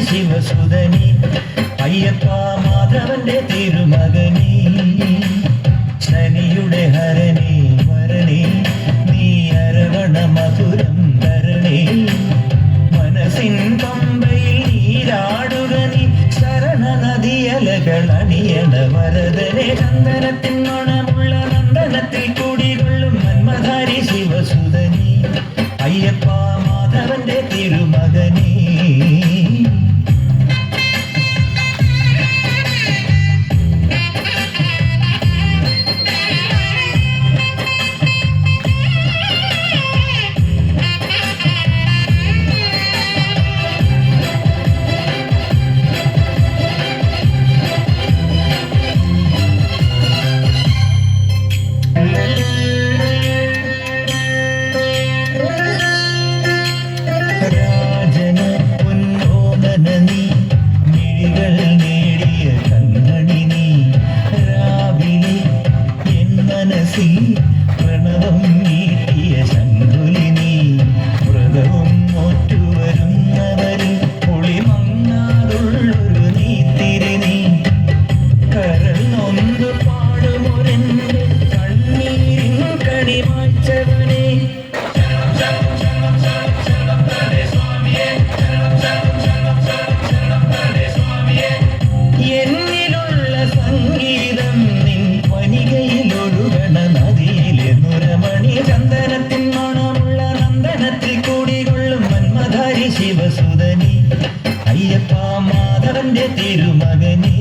ശിവസുതനി അയ്യപ്പ മാധവന്റെ തിരുമകനി ശനിയുടെ ഹരണി വരണി നീ അരവണ മധുരം ധരണി മനസ്സിൻ പമ്പയിൽ നീരാടുക നീ ശരണ നദിയലകൾ അണിയണ വരദനെ ചന്ദനത്തിൻ മണമുള്ള നന്ദനത്തിൽ കൂടികൊള്ളും മന്മധാരി ശിവസുതനി അയ്യപ്പ മാധവന്റെ തിരുമകനി പ്രണവം നീട്ടിയ ശങ്കുലിനി വ്രതവും ഒറ്റുവരുന്നവരിൽ ഒളിമങ്ങാതുള്ളൊരു നീത്തിരിനി കരൾ നൊന്ത് പാടുമൊരെന്റെ കണ്ണീരിൻ കണിമായ്ച്ചവനെ എന്നിലുള്ള സംഗീതം നിൻ വനികയിലൊഴുകണ നദിയിലെ നുരമണി ചന്ദനത്തിൻ മണമുള്ള നന്ദനത്തിൽ കൂടികൊള്ളും മന്മധാരി ശിവസുതനി അയ്യപ്പ മാധവന്റെ തിരുമകനി